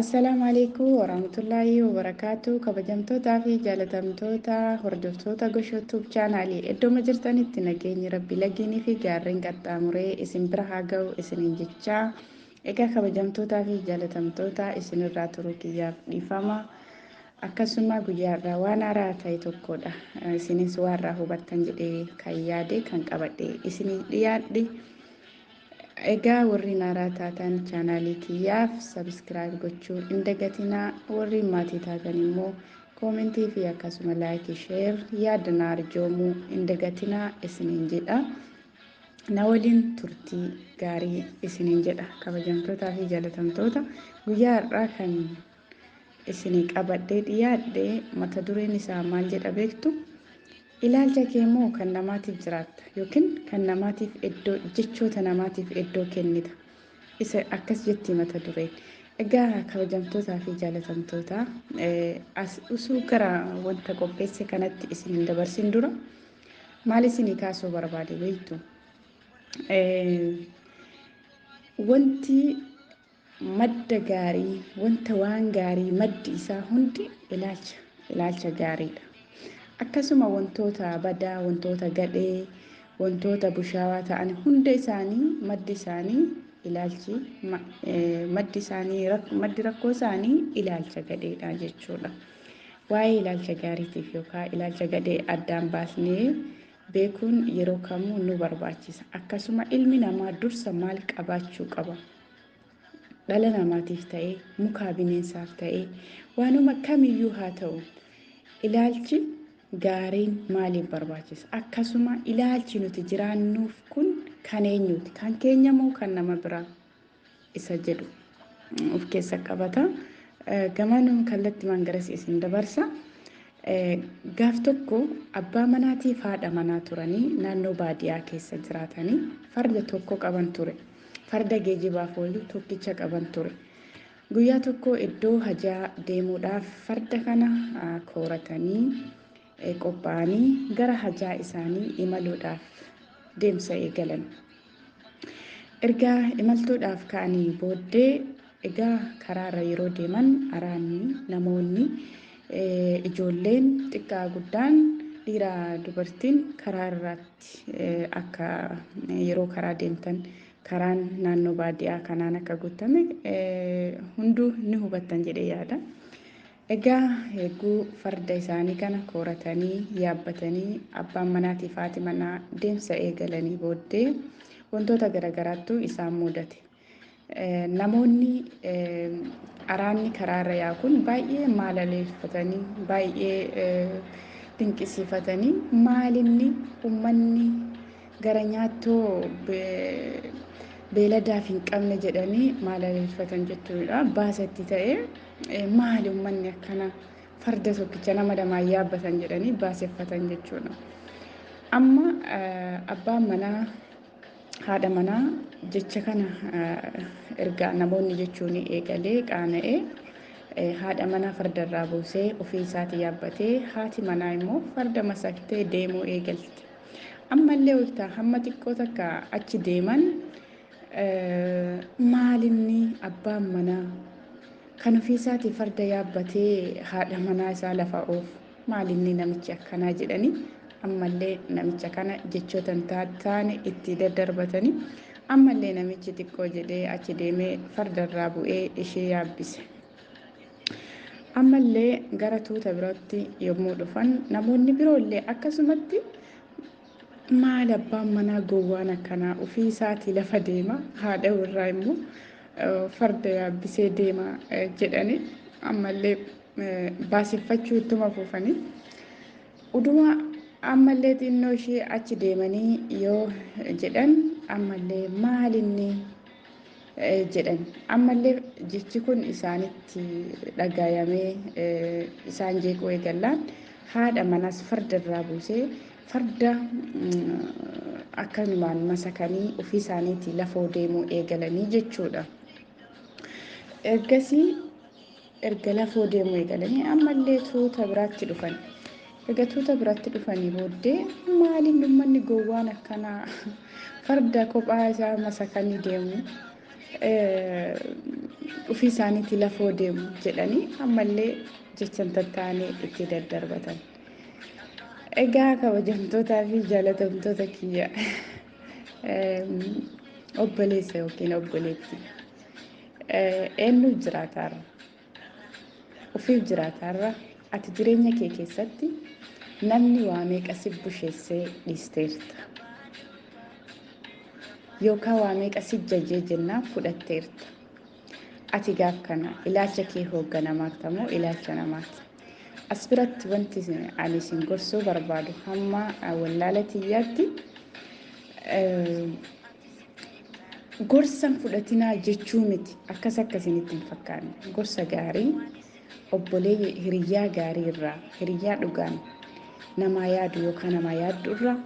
Assalaamu alaikum warahmatullaahi wabarakaatu. Kabajamtootaa fi jaalatamtoota hordoftoota Gosh YouTube chaanaalii iddooma jirtanitti nageenyi rabbi laggeenii fi gaarreen qaxxaamuree isin bira haa ga'u isiniin jechaa. Egaa kabajamtootaa fi jaalatamtoota isinirraa turuu kiyyaaf dhiifama. Akkasuma guyyaarraa waan haaraa ta'e tokkodha. Isinis waarraa hubattan jedhee kan yaade kan qabadhe isinii dhiyaadhe. Egaa warri naaraa taatan chaanaalii kiyyaaf sabiskiraayib gochuun hin dagatinaa. Warri maatii taatan immoo koomentii fi akkasuma laayikii sheer yaada naa arjoomuu hin dagatinaa isiniin jedha. Na waliin turtii gaarii isiniin jedha. Kabajamtootaa fi jaalatamtoota guyyaa har'aa kan isinii qabadhee dhiyaadhe mata dureen isaa maal jedha beektu? Ilaalcha kee moo kan namaatiif jiraatta yookiin kan namaatiif iddoo jechoota namaatiif iddoo kennita. Isa akkas jetti mata dureen. Egaa kabajamtootaa fi jaalatamtoota as usuu gara wanta qopheesse kanatti isin hin dabarsin dura maal isinii kaasuu barbaade beektu? Wanti madda gaarii wanta waan gaarii maddi isaa hundi ilaalcha gaariidha. Akkasuma wantoota badaa, wantoota gadhee, wantoota bushaawaa ta'an hunda isaanii maddi isaanii ilaalchi maddi rakkoo isaanii ilaalcha gadheedha jechuudha. Waa'ee ilaalcha gaariitiif yookaan ilaalcha gadhee addaan baasnee beekuun yeroo kamuu nu barbaachisa. Akkasuma ilmi namaa dursa maal qabaachuu qaba? Dhala namaatiif ta'ee, mukaa bineensaaf ta'ee, waanuma kamiyyuu haa ta'u ilaalchi gaariin maaliif barbaachisa? Akkasuma ilaalchi nuti jiraannuuf kun kan eenyuuti? Kan keenya moo kan nama biraa? Isa jedhu of keessa qabata. Gamanuu kallattiin garas isin dabarsa. Gaaf tokko abbaa manaatiif haadha manaa turanii naannoo baadiyyaa keessa jiraatanii farda tokko qaban ture. Farda geejibaaf oolu tokkicha qaban ture. Guyyaa tokko iddoo hajaa deemuudhaaf farda kana kooratanii qophaa'anii gara hajaa isaanii imaluudhaaf deemsa eegalan. Ergaa imaltuudhaaf ka'anii booddee egaa karaarra yeroo deeman araanni namoonni ijoolleen xiqqaa guddaan dhiiraa dubartiin karaarratti akka yeroo karaa deemtan karaan naannoo baadiyyaa kanaan akka guutame hunduu ni hubattan jedhee yaada. Egaa eeguu farda isaanii kana kooratanii yaabbatanii abbaan manaatii fi haati manaa deemsa eegalanii booddee wantoota garaagaraattu isaan mudate. Namoonni araanni karaarra yaa'u kun baay'ee maalaleeffatanii baay'ee dinqisiifatanii maalinni uummanni gara nyaattoo beeladaaf hin qabne jedhanii maalaleeffatan jechuudha. Baasatti ta'ee maali uummanni akkana farda tokkicha nama lamaan yaabbatan jedhanii baaseffatan jechuudha. Amma abbaan manaa haadha manaa jecha kana erga namoonni jechuun eegalee qaana'ee haadha manaa fardarraa buusee ofii isaatii yaabbatee haati manaa immoo farda masaktee deemuu eegalte. Ammallee waqtaa hamma xiqqoo takka achi deeman maalinni abbaan manaa kan ofii isaatii farda yaabbatee haadha manaa isaa lafa oofu maalinni namichi akkanaa jedhanii ammallee namicha kana jechoota hin taane itti daddarbatanii ammallee namichi xiqqoo jedhee achi deemee fardarraa bu'ee ishee yaabbise. Ammallee gara tuuta birootti yommuu dhufan namoonni biroollee akkasumatti maal abbaan manaa gowwaan akkanaa ofii isaatii lafa deema haadha irraa immoo farda yaabbisee deema jedhanii ammallee baaseffachuu ittuma fufanii uduma ammallee xinnoo ishee achi deemanii yoo jedhan ammallee maalinni jedhan ammallee jechi kun isaanitti dhagayamee isaan jeequu eegallaan haadha manaas fardarraa buusee farda akkanumaan masakanii ofii isaaniitii lafoo deemuu eegalanii jechuudha. Erga lafoo deemuu eegalanii ammallee tuuta biraatti dhufan. Erga tuuta biraatti dhufanii booddee maaliin uummanni gowwaan akkanaa farda kophaa isaa masakanii deemu ofii isaaniitti lafoo deemu jedhanii ammallee jechan tattaanii itti daddarbatan. Egaa kabajamtootaa fi jaalatamtoota kiyya obboleessa yookiin obboleetti eenyu jiraataarra ofiif jiraataarra ati jireenya kee keessatti namni waa meeqa si busheessee dhiisteerta yookaan waa meeqa si jajee jennaan fudhatteerta. Ati gaaf kana ilaalcha kee hoogganamaa tamoo ilaalcha namaati. As biratti wanti ani isin gorsuu barbaadu hamma wallaala tiyyaatti gorsan fudhatinaa jechuu miti akkasinitti hin fakkaanne. Gorsa gaarii obbolee hiriyyaa gaarii irraa hiriyyaa dhugaan namaa yaadu yookaan namaa yaaddu irraa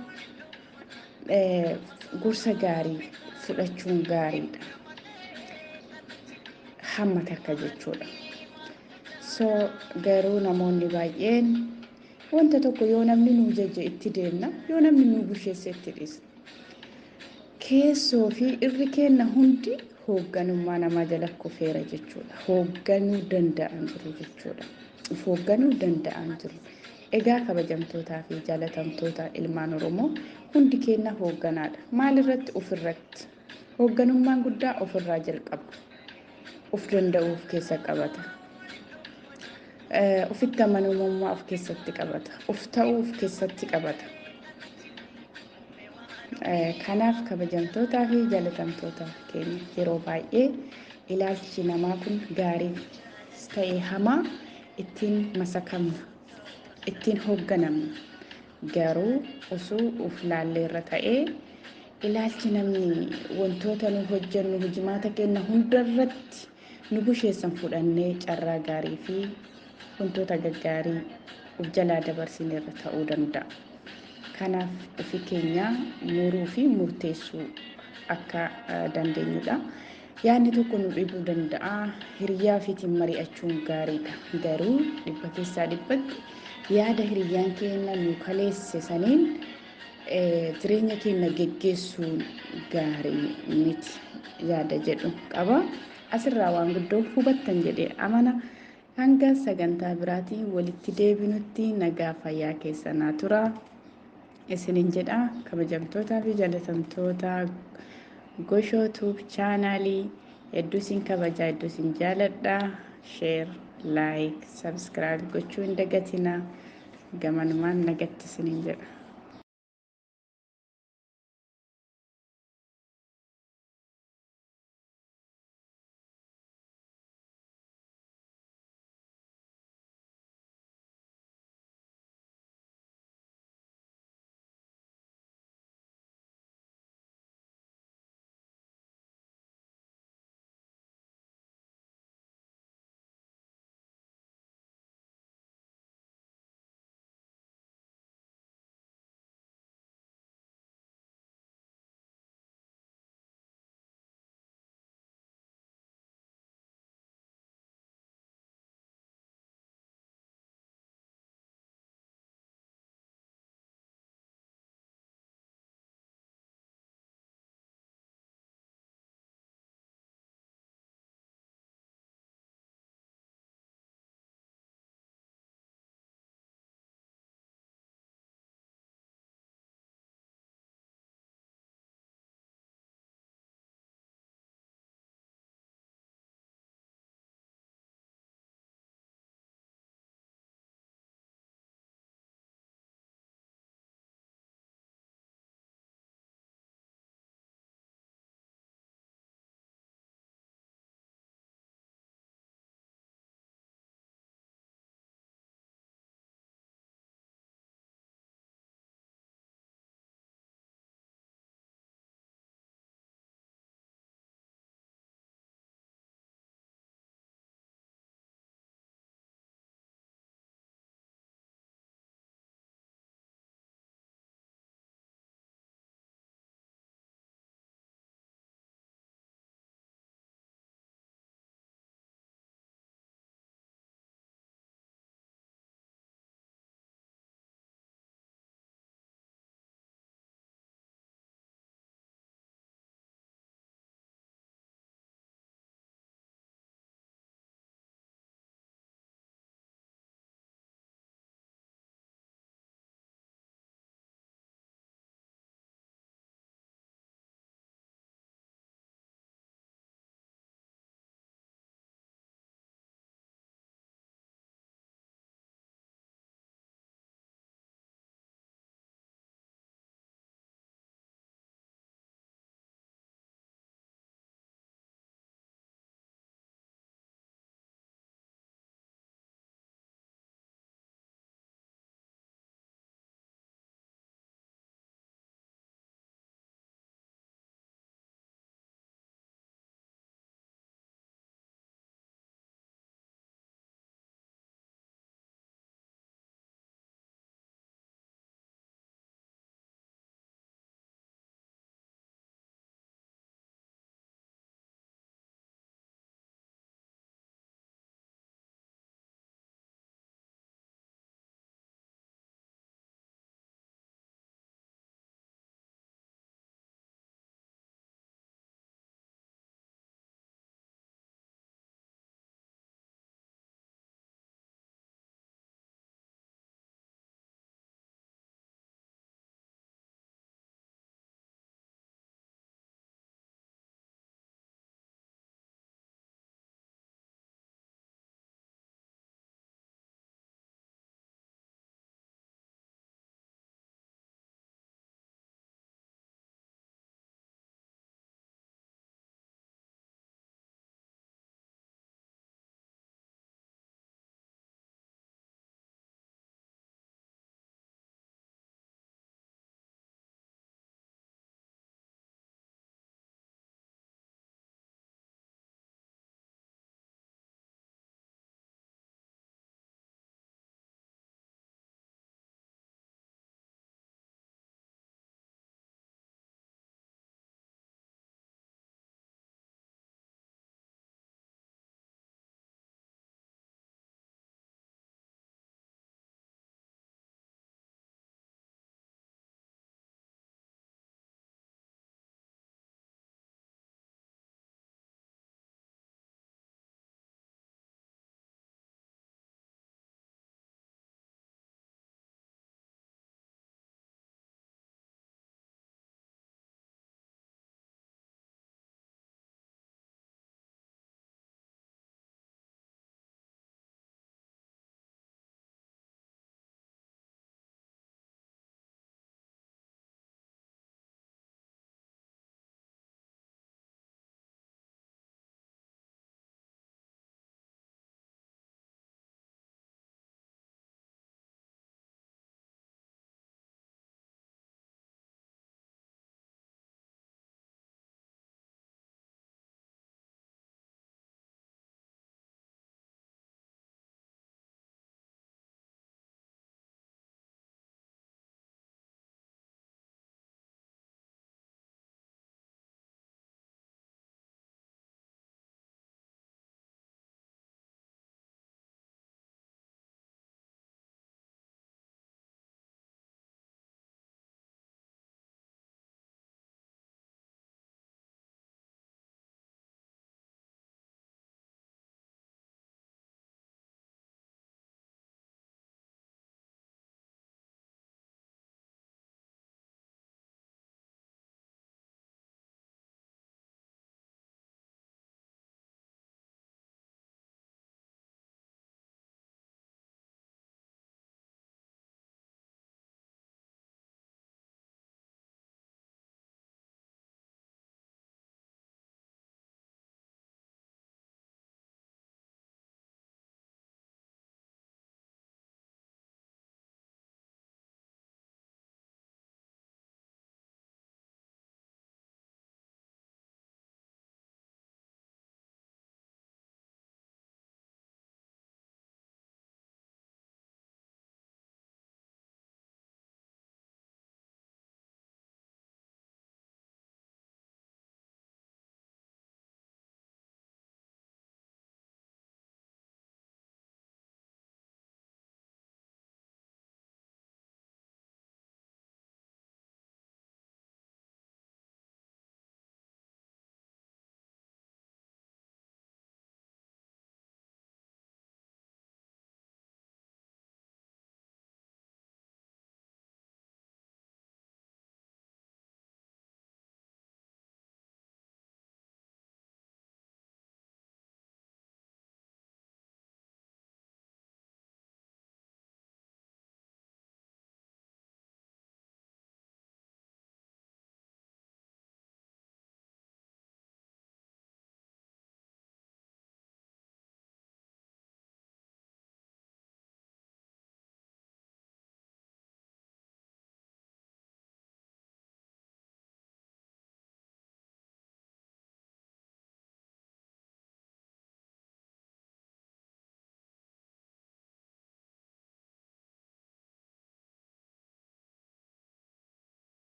gorsa gaarii fudhachuun gaariidha. Hamma takka jechuudha. So garuu namoonni baay'een wanta tokko yoo namni nuu jaje itti deemna yoo namni nuu busheesse itti dhiisna. Keessoo fi irri kenna hundi hoogganummaa namaa jala kufeera jechuudha. Hoogganuu danda'an jiru jechuudha. Hoogganuu danda'an jiru. Egaa kabajamtootaa fi jaalatamtoota ilmaan Oromoo hundi kenna hoogganaadha. Maalirratti ofirratti? Hoogganummaan guddaa ofirraa jalqaba. Of danda'uuf keessa qabata. Ofitti amanamummaa of keessatti qabata. Of ta'uuf keessatti qabata. Kanaaf kabajamtootaa fi jaalatamtoota keenya yeroo baay'ee ilaalchi namaa kun gaarii ta'ee hamaa ittiin masakamna, ittiin hoogganamna. Garuu osoo of laallee irra ta'ee ilaalchi namni wantoota nu hojjennu hojimaata kenna hundarratti nu busheessan fudhannee carraa gaarii fi wantoota gaggaarii of jalaa dabarsinee irra ta'uu danda'a. Kanaaf ofii keenya muruu fi murteessuu akka dandeenyudha. Yaadni tokko nu dhibuu danda'a. Hiriyyaa ofiitiin mari'achuun gaariidha. Garuu dhibba keessaa dhibbatti yaada hiriyyaan keenya nu kaleesse saniin jireenya keenya geggeessuun gaarii miti yaada jedhu qaba. Asirraa waan guddoo hubattan jedhee amana. Hanga sagantaa biraatiin walitti deebinutti nagaa fayyaa keessanaa tura. Isinin jedha kabajamtootaa fi jaalatamtoota Goshoo Tube chaanaalii hedduu isin kabajaa hedduu isin jaaladha. Share, like, subscribe gochuu hin dagatinaa. Gamanumaan nagatti isinin jedha.